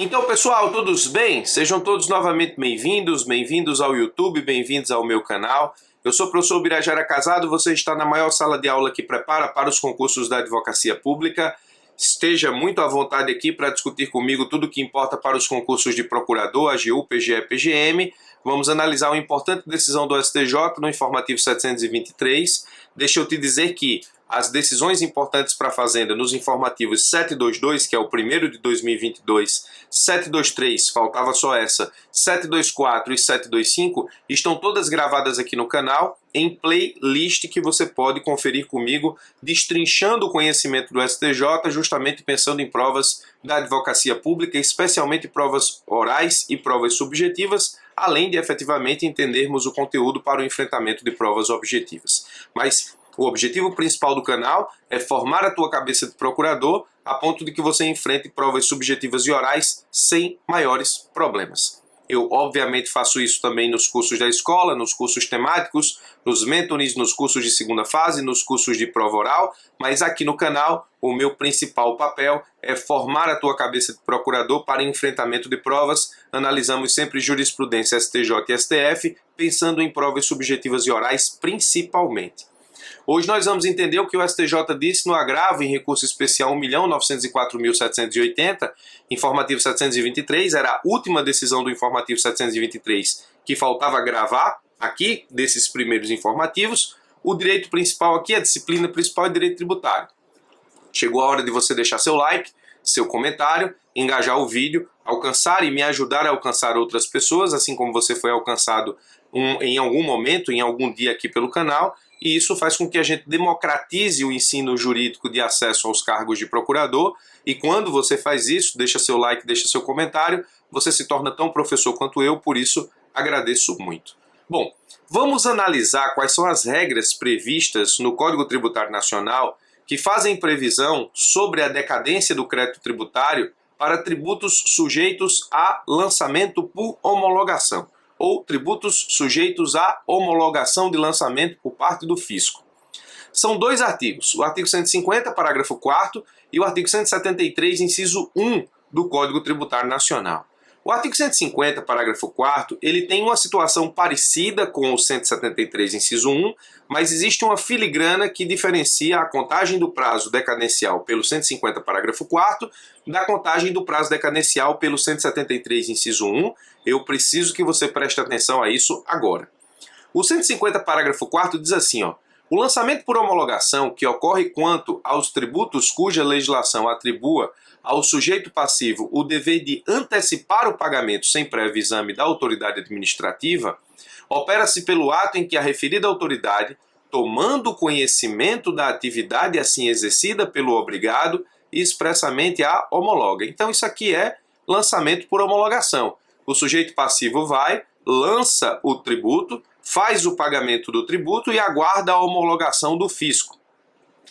Então, pessoal, todos bem? Sejam todos novamente bem-vindos ao YouTube, bem-vindos ao meu canal. Eu sou o professor Birajara Casado, você está na maior sala de aula que prepara para os concursos da advocacia pública. Esteja muito à vontade aqui para discutir comigo tudo o que importa para os concursos de procurador, AGU, PGE, PGM. Vamos analisar uma importante decisão do STJ no informativo 723. Deixa eu te dizer que as decisões importantes para a Fazenda nos informativos 722, que é o primeiro de 2022, 723, faltava só essa, 724 e 725, estão todas gravadas aqui no canal, em playlist que você pode conferir comigo, destrinchando o conhecimento do STJ, justamente pensando em provas da advocacia pública, especialmente provas orais e provas subjetivas, além de efetivamente entendermos o conteúdo para o enfrentamento de provas objetivas. Mas o objetivo principal do canal é formar a tua cabeça de procurador a ponto de que você enfrente provas subjetivas e orais sem maiores problemas. Eu, obviamente, faço isso também nos cursos da escola, nos cursos temáticos, nos mentores, nos cursos de segunda fase, nos cursos de prova oral, mas aqui no canal o meu principal papel é formar a tua cabeça de procurador para enfrentamento de provas. Analisamos sempre jurisprudência STJ e STF, pensando em provas subjetivas e orais principalmente. Hoje nós vamos entender o que o STJ disse no agravo em recurso especial 1.904.780, informativo 723, era a última decisão do informativo 723 que faltava gravar aqui, desses primeiros informativos. O direito principal aqui, a disciplina principal é direito tributário. Chegou a hora de você deixar seu like, seu comentário, engajar o vídeo, alcançar e me ajudar a alcançar outras pessoas, assim como você foi alcançado em algum momento, em algum dia aqui pelo canal. E isso faz com que a gente democratize o ensino jurídico de acesso aos cargos de procurador. E quando você faz isso, deixa seu like, deixa seu comentário, você se torna tão professor quanto eu, por isso agradeço muito. Bom, vamos analisar quais são as regras previstas no Código Tributário Nacional que fazem previsão sobre a decadência do crédito tributário para tributos sujeitos a lançamento por homologação, ou tributos sujeitos à homologação de lançamento por parte do fisco. São dois artigos, o artigo 150, parágrafo 4º, e o artigo 173, inciso 1 do Código Tributário Nacional. O artigo 150, parágrafo 4º, ele tem uma situação parecida com o 173, inciso 1, mas existe uma filigrana que diferencia a contagem do prazo decadencial pelo 150, parágrafo 4º, da contagem do prazo decadencial pelo 173, inciso 1. Eu preciso que você preste atenção a isso agora. O 150, parágrafo 4º diz assim, o lançamento por homologação que ocorre quanto aos tributos cuja legislação atribua ao sujeito passivo o dever de antecipar o pagamento sem prévio exame da autoridade administrativa, opera-se pelo ato em que a referida autoridade, tomando conhecimento da atividade assim exercida pelo obrigado, expressamente a homologa. Então isso aqui é lançamento por homologação. O sujeito passivo vai, lança o tributo, faz o pagamento do tributo e aguarda a homologação do fisco.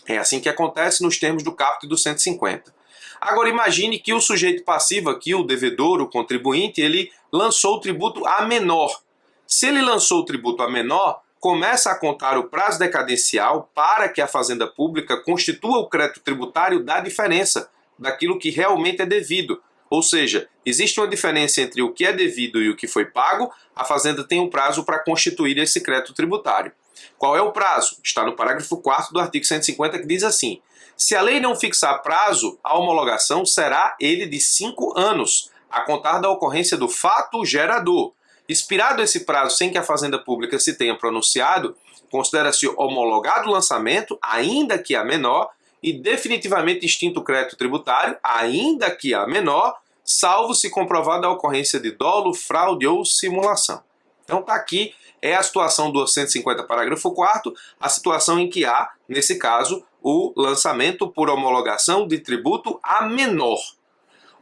É assim que acontece nos termos do caput do 150. Agora imagine que o sujeito passivo aqui, o devedor, o contribuinte, ele lançou o tributo a menor. Se ele lançou o tributo a menor, começa a contar o prazo decadencial para que a Fazenda Pública constitua o crédito tributário da diferença, daquilo que realmente é devido. Ou seja, existe uma diferença entre o que é devido e o que foi pago, a Fazenda tem um prazo para constituir esse crédito tributário. Qual é o prazo? Está no parágrafo 4º do artigo 150, que diz assim: se a lei não fixar prazo, a homologação será ele de 5 anos, a contar da ocorrência do fato gerador. Expirado esse prazo sem que a Fazenda Pública se tenha pronunciado, considera-se homologado o lançamento, ainda que a menor, e definitivamente extinto o crédito tributário, ainda que a menor, salvo se comprovada a ocorrência de dolo, fraude ou simulação. Então está aqui, é a situação do 150, parágrafo 4º, a situação em que há, nesse caso, o lançamento por homologação de tributo a menor.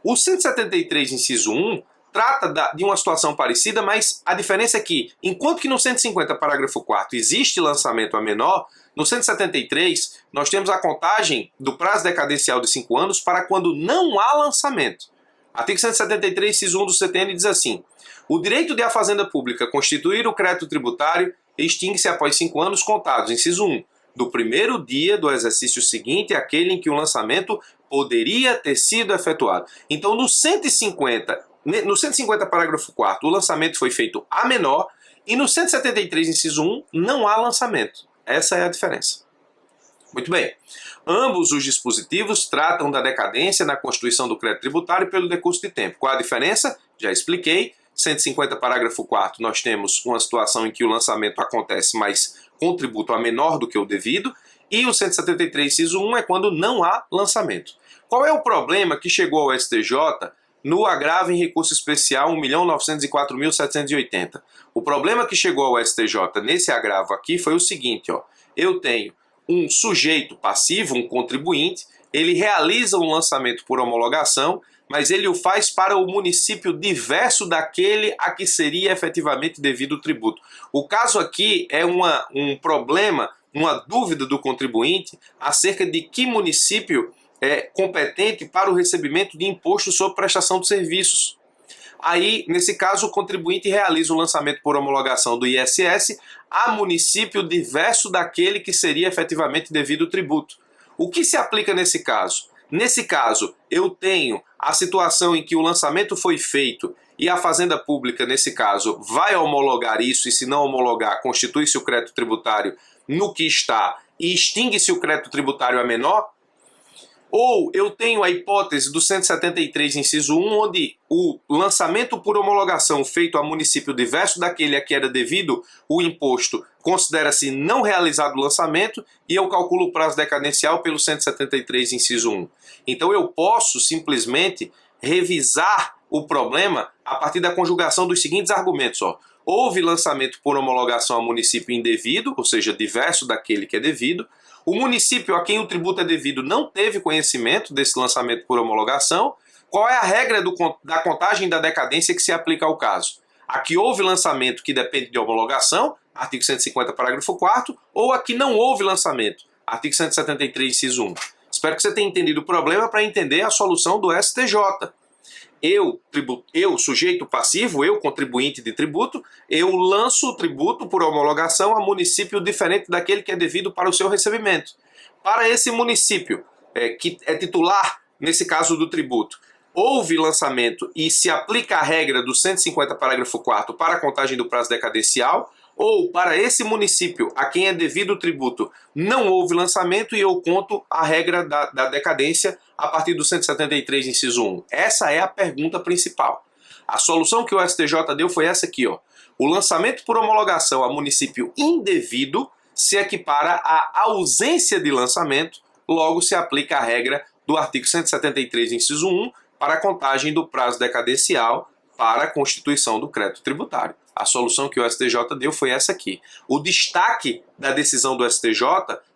O 173, inciso 1, trata de uma situação parecida, mas a diferença é que, enquanto que no 150, parágrafo 4º, existe lançamento a menor, no 173, nós temos a contagem do prazo decadencial de 5 anos para quando não há lançamento. Artigo 173, inciso 1 do CTN diz assim: o direito de a Fazenda Pública constituir o crédito tributário extingue-se após 5 anos contados, inciso 1, do primeiro dia do exercício seguinte àquele em que o lançamento poderia ter sido efetuado. Então, no 150 parágrafo 4º, o lançamento foi feito a menor, e no 173, inciso 1, não há lançamento. Essa é a diferença. Muito bem. Ambos os dispositivos tratam da decadência na constituição do crédito tributário pelo decurso de tempo. Qual a diferença? Já expliquei. 150, parágrafo 4º, nós temos uma situação em que o lançamento acontece, mas com tributo a menor do que o devido. E o 173, inciso 1, é quando não há lançamento. Qual é o problema que chegou ao STJ no agravo em recurso especial 1.904.780? O problema que chegou ao STJ nesse agravo aqui foi o seguinte, ó. Eu tenho um sujeito passivo, um contribuinte, ele realiza um lançamento por homologação, mas ele o faz para o município diverso daquele a que seria efetivamente devido o tributo. O caso aqui é um problema, uma dúvida do contribuinte acerca de que município é competente para o recebimento de imposto sobre prestação de serviços. Aí, nesse caso, o contribuinte realiza o lançamento por homologação do ISS a município diverso daquele que seria efetivamente devido o tributo. O que se aplica nesse caso? Nesse caso, eu tenho a situação em que o lançamento foi feito e a Fazenda Pública, nesse caso, vai homologar isso, e se não homologar, constitui-se o crédito tributário no que está e extingue-se o crédito tributário a menor. Ou eu tenho a hipótese do 173, inciso 1, onde o lançamento por homologação feito a município diverso daquele a que era devido o imposto considera-se não realizado o lançamento, e eu calculo o prazo decadencial pelo 173, inciso 1. Então eu posso simplesmente revisar o problema a partir da conjugação dos seguintes argumentos. Ó. Houve lançamento por homologação a município indevido, ou seja, diverso daquele que é devido. O município a quem o tributo é devido não teve conhecimento desse lançamento por homologação. Qual é a regra da contagem da decadência que se aplica ao caso? Aqui houve lançamento que depende de homologação, artigo 150, parágrafo 4º, ou aqui não houve lançamento, artigo 173, inciso 1. Espero que você tenha entendido o problema para entender a solução do STJ. Eu, sujeito passivo, eu, contribuinte de tributo, eu lanço o tributo por homologação a município diferente daquele que é devido para o seu recebimento. Para esse município, que é titular, nesse caso do tributo, houve lançamento e se aplica a regra do 150, parágrafo 4º para a contagem do prazo decadencial, ou para esse município a quem é devido o tributo não houve lançamento e eu conto a regra da decadência a partir do 173, inciso 1. Essa é a pergunta principal. A solução que o STJ deu foi essa aqui, ó. O lançamento por homologação a município indevido se equipara à ausência de lançamento, logo se aplica a regra do artigo 173, inciso 1, para a contagem do prazo decadencial para a constituição do crédito tributário. A solução que o STJ deu foi essa aqui. O destaque da decisão do STJ,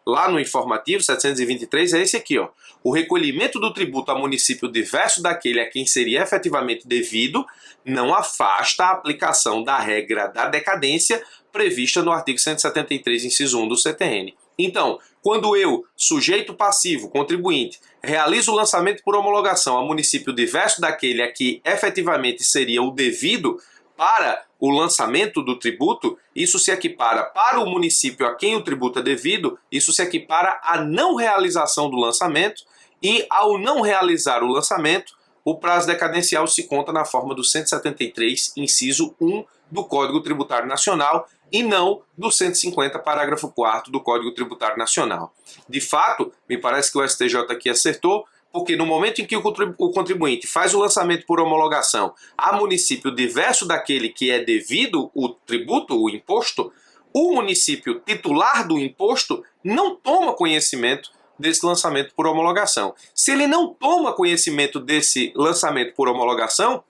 lá no informativo 723, é esse aqui, ó. O recolhimento do tributo a município diverso daquele a quem seria efetivamente devido não afasta a aplicação da regra da decadência prevista no artigo 173, inciso 1 do CTN. Então, quando eu, sujeito passivo, contribuinte, realizo o lançamento por homologação a município diverso daquele a que efetivamente seria o devido para o lançamento do tributo, isso se equipara para o município a quem o tributo é devido, isso se equipara à não realização do lançamento, e ao não realizar o lançamento, o prazo decadencial se conta na forma do 173, inciso 1 do Código Tributário Nacional, e não do 150, parágrafo 4º do Código Tributário Nacional. De fato, me parece que o STJ aqui acertou, porque no momento em que o contribuinte faz o lançamento por homologação a município diverso daquele que é devido o tributo, o imposto, o município titular do imposto não toma conhecimento desse lançamento por homologação. Se ele não toma conhecimento desse lançamento por homologação,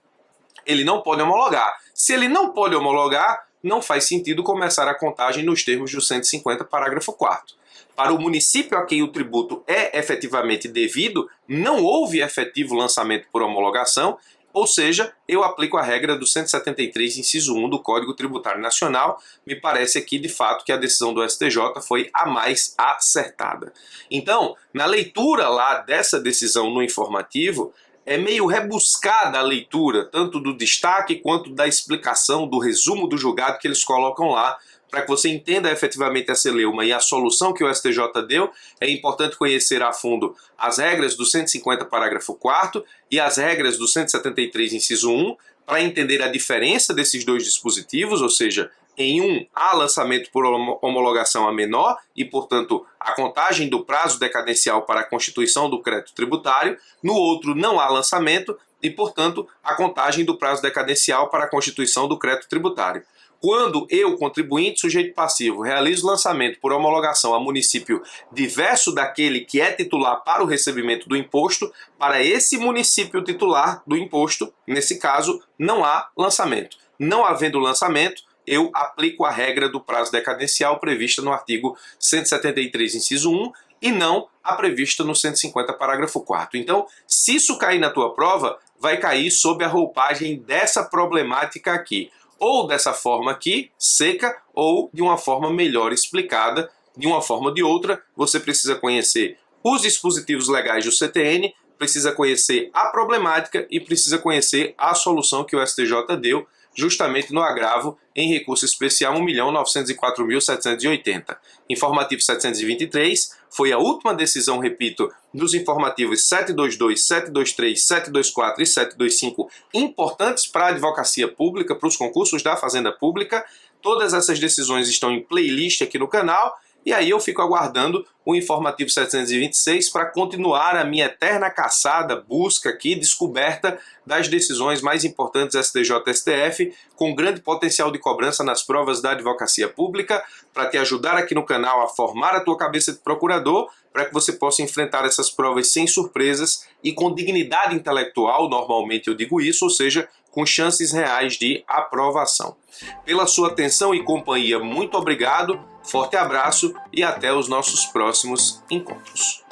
ele não pode homologar. Se ele não pode homologar, não faz sentido começar a contagem nos termos do 150, parágrafo 4º. Para o município a quem o tributo é efetivamente devido, não houve efetivo lançamento por homologação, ou seja, eu aplico a regra do 173, inciso 1 do Código Tributário Nacional. Me parece aqui, de fato, que a decisão do STJ foi a mais acertada. Então, na leitura lá dessa decisão no informativo, é meio rebuscada a leitura, tanto do destaque quanto da explicação, do resumo do julgado que eles colocam lá, para que você entenda efetivamente a celeuma e a solução que o STJ deu, é importante conhecer a fundo as regras do 150, parágrafo 4º e as regras do 173, inciso 1, para entender a diferença desses dois dispositivos, ou seja, em um há lançamento por homologação a menor e, portanto, a contagem do prazo decadencial para a constituição do crédito tributário, no outro não há lançamento e, portanto, a contagem do prazo decadencial para a constituição do crédito tributário. Quando eu, contribuinte sujeito passivo, realizo lançamento por homologação a município diverso daquele que é titular para o recebimento do imposto, para esse município titular do imposto, nesse caso, não há lançamento. Não havendo lançamento, eu aplico a regra do prazo decadencial prevista no artigo 173, inciso 1, e não a prevista no 150, parágrafo 4º. Então, se isso cair na tua prova, vai cair sob a roupagem dessa problemática aqui. Ou dessa forma aqui, seca, ou de uma forma melhor explicada. De uma forma ou de outra, você precisa conhecer os dispositivos legais do CTN, precisa conhecer a problemática e precisa conhecer a solução que o STJ deu, justamente no agravo em recurso especial 1.904.780. Informativo 723 foi a última decisão, repito, dos informativos 722, 723, 724 e 725, importantes para a advocacia pública, para os concursos da Fazenda Pública. Todas essas decisões estão em playlist aqui no canal. E aí eu fico aguardando o informativo 726 para continuar a minha eterna caçada, busca aqui, descoberta das decisões mais importantes STJ-STF, com grande potencial de cobrança nas provas da advocacia pública, para te ajudar aqui no canal a formar a tua cabeça de procurador, para que você possa enfrentar essas provas sem surpresas e com dignidade intelectual, normalmente eu digo isso, ou seja, com chances reais de aprovação. Pela sua atenção e companhia, muito obrigado, forte abraço e até os nossos próximos encontros.